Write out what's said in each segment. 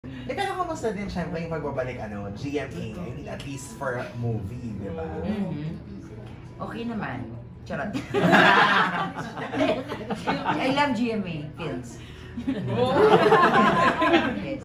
Pero kamusta din syempre yung pagbabalik GMA, I mean at least for a movie, di ba? Okay naman. Charot. I love GMA Films. Yes.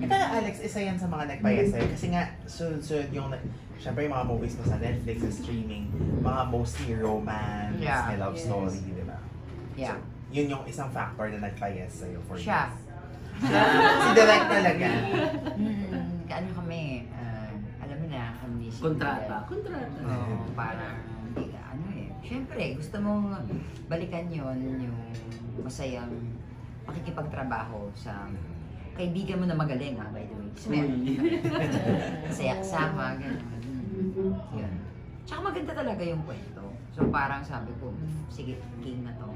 Pero Alex, isa yan sa mga nagpayasay kasi nga sunod-sunod yung syempre yung mga movies mo sa Netflix, sa streaming, mga mostly romance, Yeah. may love story, di ba? Yeah. So, yun yung isang factor na nagpayas sa'yo for Siya. this. Si Direk talaga. Kaano kami, alam mo na, kami si Kontrata. Oo, parang, hindi ka, syempre, gusto mong balikan yon yung masayang pakikipagtrabaho sa kaibigan mo na magaling, by the way. Smell. Masaya kasama, gano'n. Yun. Tsaka maganda talaga yung kwento. So parang sabi ko, sige, game na to.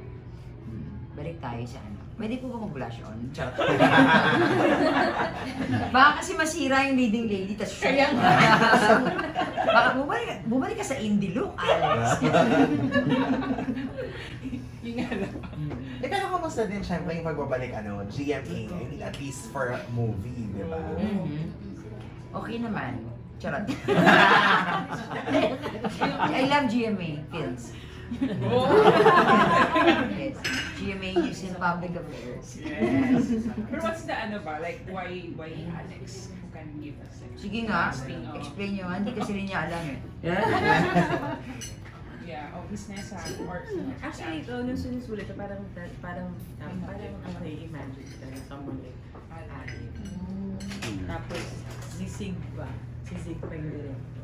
Balik tayo sa ano. Pwede po ba mag-blush on? Charot. Baka kasi masira yung leading lady, tas kaya nga. Baka bumalik ka sa indie look, Alex. Yung ano. Pero kamusta din syempre yung pagbabalik GMA, I mean at least for a movie, di ba? Okay naman. Charot. I love GMA Films. Yes. GMA is in public affairs. Yes. Pero what's the ano ba? Like, why Alex? Who can give us like, Sige nga, casting of- explain nyo. Hindi kasi rin niya alam eh. Yeah, of business or Actually, ito, nung sinusulat ko, parang ako na-imagine ko na someone like Ali. Tapos, si Sig pa. Si Sig pa yung director.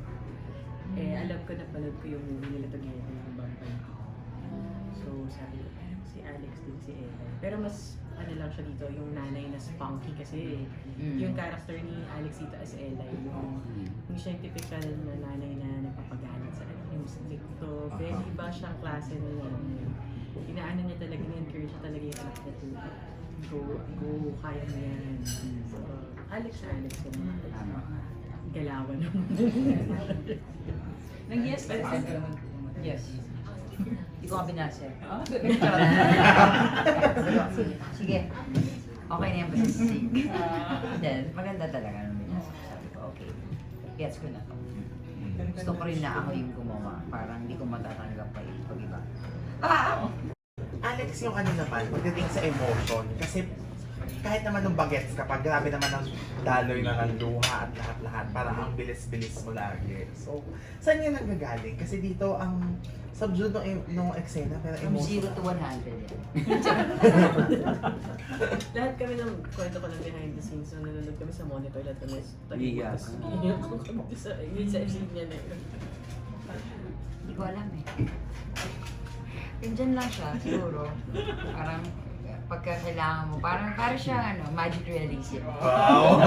Eh, alam ko na panood ko yung movie nila together, yung Bambay. So, sabi ko, parang si Alex din si Ella. Pero mas, ano lang siya dito, yung nanay na spunky kasi yung character ni Alex dito as Ella, yung hindi siya yung typical na nanay na napapagalit sa yung stricto. Very iba siyang klase na nanay. Inaano niya talaga, ni-encourage niya talaga yung anak niya to go, kaya mo yan. So, Alex yung galawan naman. Nag-yes ka ba? Yes. Hindi ko ka binasa. Ah, Sige. Okay na yan ba si Sig? Then, maganda talaga nung binasa. Sabi ko, okay. Gets ko na to. Gusto ko rin na ako yung gumawa. Parang hindi ko matatanggap pa yung pag-iba. Alex, yung ano naman, pagdating sa emotion, kasi kahit naman nung bagets kapag grabe naman ang daloy na ng luha at lahat-lahat, parang ang bilis-bilis mo lagi. So, saan yun nanggagaling? Kasi dito ang subdued nung eksena, pero From 0 emotion. to 100 yan. Lahat kami ng kwento ko ng behind the scenes, nung nanonood kami sa monitor, lahat kami Yes. Iiyak ko kami sa scene niya na yun. Hindi ko alam eh. Nandyan lang siya, siguro. Parang pagka kailangan mo, parang siya magic realism. Wow!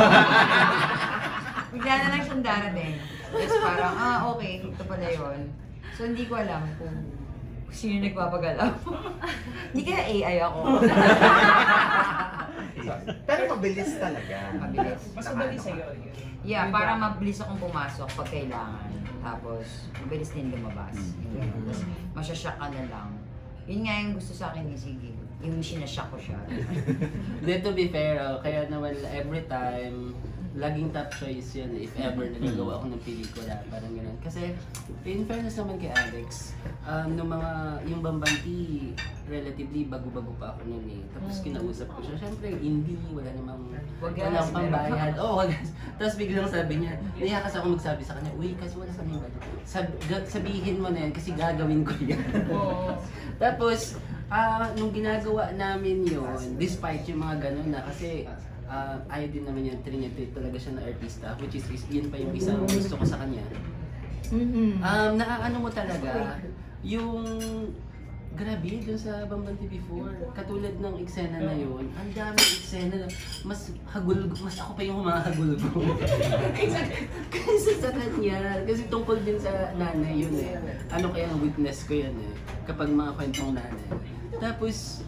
Bigla na lang siyang darating. Tapos parang, okay, ito pala yun. So hindi ko alam kung sino nagpapagalaw. Hindi kaya AI ako. Pero mabilis talaga. Mabilis. Mas madali sa'yo yun. Yeah, para mabilis akong pumasok pag kailangan. Tapos, mabilis din lumabas. Yung ganun. Tapos, masyashock ka na lang. Yun nga yung gusto sa akin ni Sige. Yung sinashock ko siya. Then to be fair, kaya naman every time, laging top choice yan if ever nagagawa ako ng pelikula, parang gano'n. Kasi, in fairness naman kay Alex, yung Bambanti, relatively bago-bago pa ako nun eh. Tapos kinausap ko siya, syempre indie, wala namang Wagas, pambayad. Oo, wagas. Tapos biglang sabi niya, naiya kasi ako magsabi sa kanya, uy, kasi wala kami ba? Sabihin mo na yan kasi gagawin ko yan. Tapos, nung ginagawa namin yun, despite yung mga ganun na, kasi ayaw din naman yan, trinity talaga siya na artista, which is yun pa yung isang gusto ko sa kanya. Naaano mo talaga, yung grabe dun sa Bambanti before, katulad ng eksena na yun, ang daming eksena na mas ako pa yung humahagulgo kaysa sa kanya. Kasi tungkol din sa nanay yun eh. Ano kaya ang witness ko yan eh, kapag mga kwentong nanay. Tapos,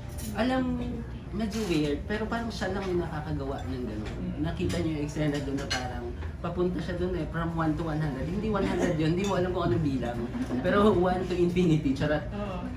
medyo weird, pero parang siya lang yung nakakagawa ng gano'n. Nakita niyo yung eksena doon na parang papunta siya dun eh, from 1 to 100. Hindi 100 yun, hindi mo alam kung anong bilang. Pero 1 to infinity, charot.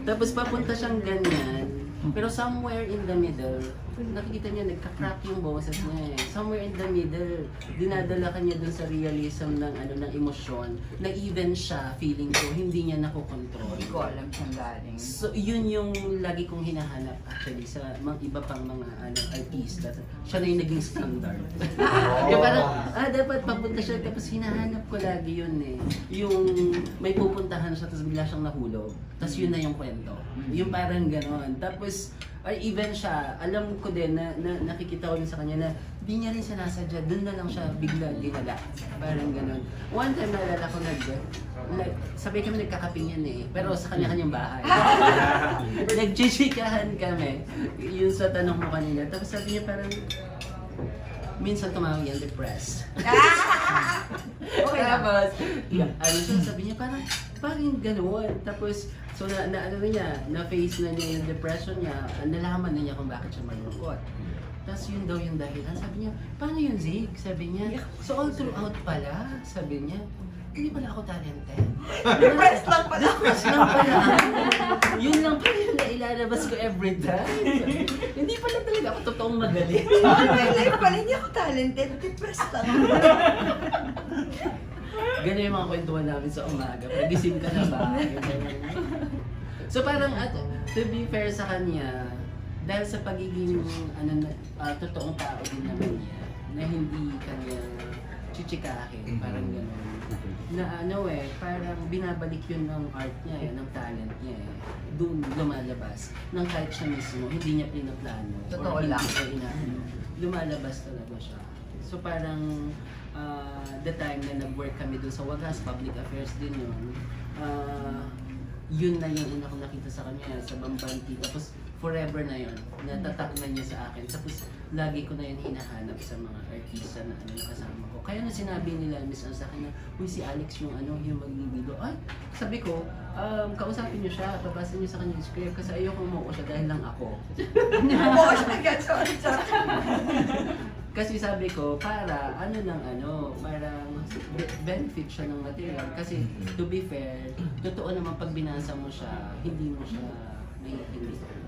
Tapos papunta siyang ganyan, pero somewhere in the middle, nakikita niya nagka-crack yung boses niya eh. Somewhere in the middle, dinadala ka niya dun sa realism ng ng emosyon, na even siya, feeling ko, hindi niya nakokontrol. Hindi ko alam saan galing. So, yun yung lagi kong hinahanap actually sa mga iba pang mga artista. Siya na yung naging standard. Kaya parang, dapat papunta siya, tapos hinahanap ko lagi yun eh. Yung may pupuntahan siya, tapos bigla siyang nahulog. Tapos yun na yung kwento. Yung parang ganon. Tapos, even siya, alam ko din na nakikita ko din sa kanya na di niya rin sinasadya, dun na lang siya bigla dinala. Parang ganon. One time naalala ko sabay kami nagkakapingan eh, pero sa kanya-kanyang bahay. Nagchichikahan kami, yun sa tanong mo kanina. Tapos sabi niya parang, minsan tumawag yan, depressed. Okay lang. Tapos, sabi niya parang gano'n. Tapos, so na-face na niya yung depression niya, nalaman na niya kung bakit siya malungkot. Tapos yun daw yung dahilan. Sabi niya, paano yun, Zig? Sabi niya, so all throughout pala, sabi niya, hindi pala ako talented. Depressed lang pala. Depressed lang pala. Yun lang pala yung nailalabas ko every time. Hindi pala talaga ako totoong magaling. My life pala, hindi ako talented. Depressed lang. Ganyan yung mga kwentuhan namin sa umaga. Pagising ka na ba? So parang, to be fair sa kanya, dahil sa pagiging totoong tao din naman niya, na hindi kanya chichikahin, parang gano'n. Na parang binabalik yun ng art niya, ng talent niya eh. Doon lumalabas. Nang kahit siya mismo, hindi niya pinaplano. Totoo lang. Lumalabas talaga siya. So parang, the time na nag-work kami doon sa Wagas, public affairs din yun, yun na yung una kong nakita sa kanya, sa Bambanti. Tapos forever na yun, natatak na niya sa akin. Tapos lagi ko na yun hinahanap sa mga artista na nakasama ko. Kaya na sinabi nila, Miss Ann, sa akin na, uy, si Alex yung yung maglilido. Ay, sabi ko, kausapin niyo siya, pabasin niyo sa kanya yung script kasi ayoko mauko siya dahil lang ako. Oo, siya sorry. Kasi sabi ko, para parang benefit siya ng material. Kasi to be fair, totoo naman pag binasa mo siya, hindi mo siya naiintindihan.